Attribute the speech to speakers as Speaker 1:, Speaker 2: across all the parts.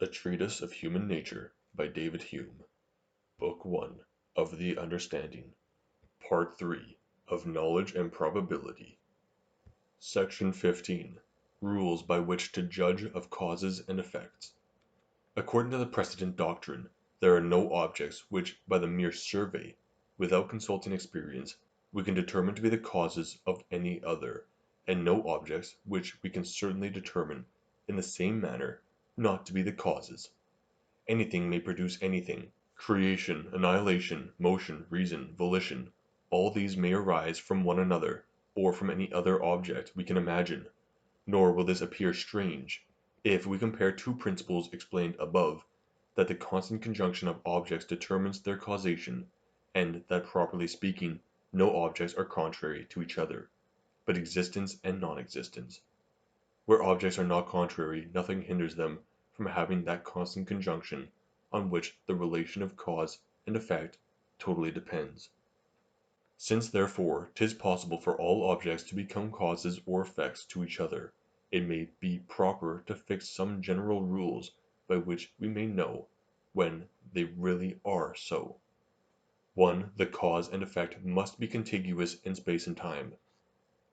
Speaker 1: A Treatise of Human Nature by David Hume. Book 1 of the Understanding. Part 3 of Knowledge and Probability. Section 15. Rules by which to judge of causes and effects. According to the precedent doctrine, there are no objects which, by the mere survey, without consulting experience, we can determine to be the causes of any other, and no objects which we can certainly determine, in the same manner, not to be the causes. Anything may produce anything. Creation, annihilation, motion, reason, volition, all these may arise from one another, or from any other object we can imagine. Nor will this appear strange, if we compare two principles explained above, that the constant conjunction of objects determines their causation, and that properly speaking, no objects are contrary to each other, but existence and non-existence. Where objects are not contrary, nothing hinders them from having that constant conjunction on which the relation of cause and effect totally depends. Since therefore 'tis possible for all objects to become causes or effects to each other, it may be proper to fix some general rules by which we may know when they really are so. 1. The cause and effect must be contiguous in space and time.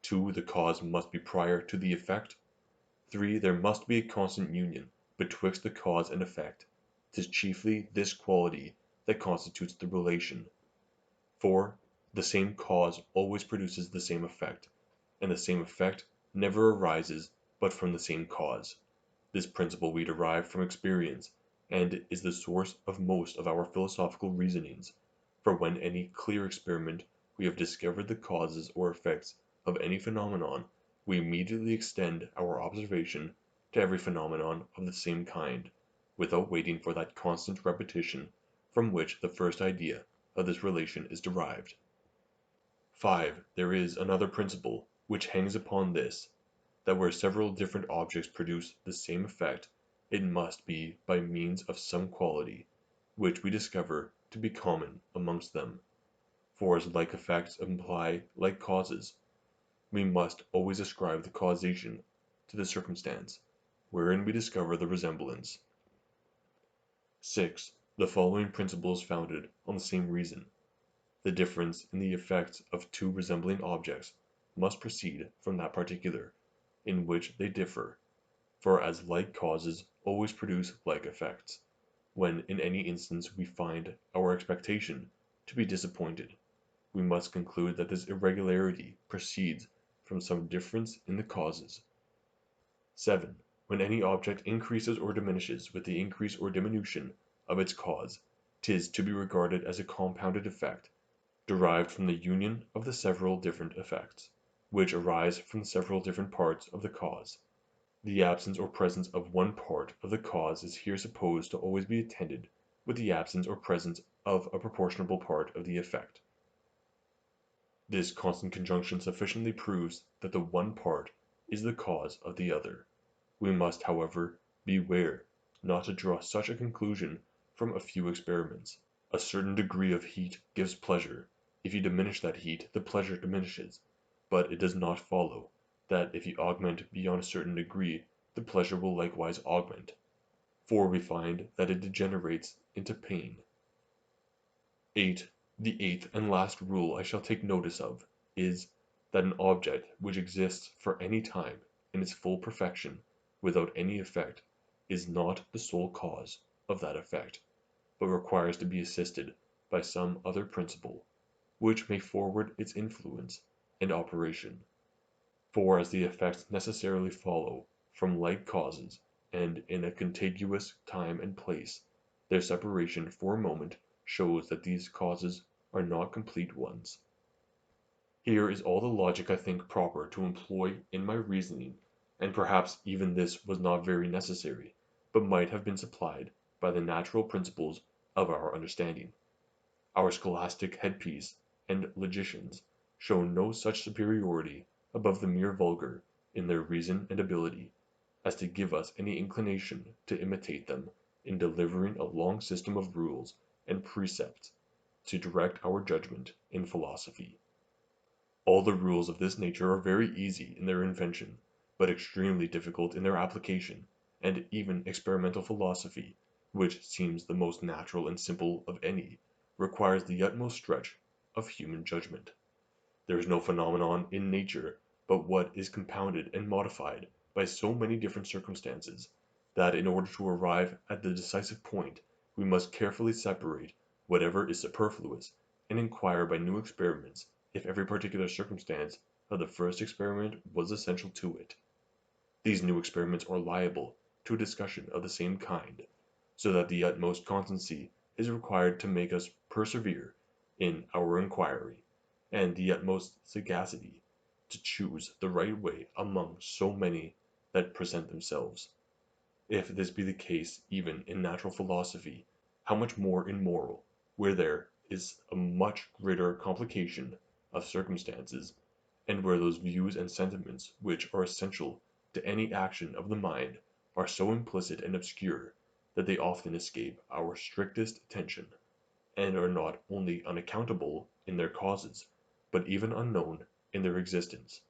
Speaker 1: 2. The cause must be prior to the effect. 3. There must be a constant union betwixt the cause and effect. 'Tis chiefly this quality that constitutes the relation. 4. The same cause always produces the same effect, and the same effect never arises but from the same cause. This principle we derive from experience, and is the source of most of our philosophical reasonings, for when any clear experiment we have discovered the causes or effects of any phenomenon, we immediately extend our observation to every phenomenon of the same kind, without waiting for that constant repetition from which the first idea of this relation is derived. 5. There is another principle which hangs upon this, that where several different objects produce the same effect, it must be by means of some quality, which we discover to be common amongst them. For as like effects imply like causes, we must always ascribe the causation to the circumstance wherein we discover the resemblance. 6. The following principle is founded on the same reason. The difference in the effects of two resembling objects must proceed from that particular in which they differ, for as like causes always produce like effects, when in any instance we find our expectation to be disappointed, we must conclude that this irregularity proceeds from some difference in the causes. 7. When any object increases or diminishes with the increase or diminution of its cause, 'tis to be regarded as a compounded effect, derived from the union of the several different effects, which arise from the several different parts of the cause. The absence or presence of one part of the cause is here supposed to always be attended with the absence or presence of a proportionable part of the effect. This constant conjunction sufficiently proves that the one part is the cause of the other. We must, however, beware not to draw such a conclusion from a few experiments. A certain degree of heat gives pleasure. If you diminish that heat, the pleasure diminishes, but it does not follow that if you augment beyond a certain degree, the pleasure will likewise augment, for we find that it degenerates into pain. 8. The eighth and last rule I shall take notice of is, that an object which exists for any time in its full perfection, without any effect, is not the sole cause of that effect, but requires to be assisted by some other principle, which may forward its influence and operation. For as the effects necessarily follow from like causes, and in a contiguous time and place, their separation for a moment shows that these causes are not complete ones. Here is all the logic I think proper to employ in my reasoning, and perhaps even this was not very necessary, but might have been supplied by the natural principles of our understanding. Our scholastic headpiece and logicians show no such superiority above the mere vulgar in their reason and ability, as to give us any inclination to imitate them in delivering a long system of rules and precepts to direct our judgment in philosophy. All the rules of this nature are very easy in their invention, but extremely difficult in their application, and even experimental philosophy, which seems the most natural and simple of any, requires the utmost stretch of human judgment. There is no phenomenon in nature but what is compounded and modified by so many different circumstances, that in order to arrive at the decisive point we must carefully separate whatever is superfluous, and inquire by new experiments if every particular circumstance of the first experiment was essential to it. These new experiments are liable to a discussion of the same kind, so that the utmost constancy is required to make us persevere in our inquiry, and the utmost sagacity to choose the right way among so many that present themselves. If this be the case even in natural philosophy, how much more in moral, where there is a much greater complication of circumstances, and where those views and sentiments which are essential to any action of the mind are so implicit and obscure that they often escape our strictest attention, and are not only unaccountable in their causes, but even unknown in their existence.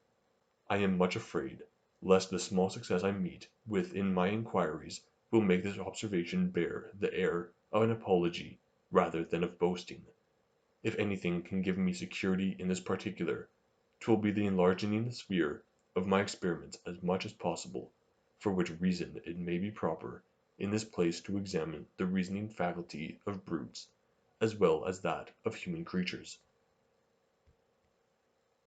Speaker 1: I am much afraid lest the small success I meet with in my inquiries will make this observation bear the air of an apology rather than of boasting. If anything can give me security in this particular, 'twill be the enlarging the sphere of my experiments as much as possible, for which reason it may be proper in this place to examine the reasoning faculty of brutes, as well as that of human creatures.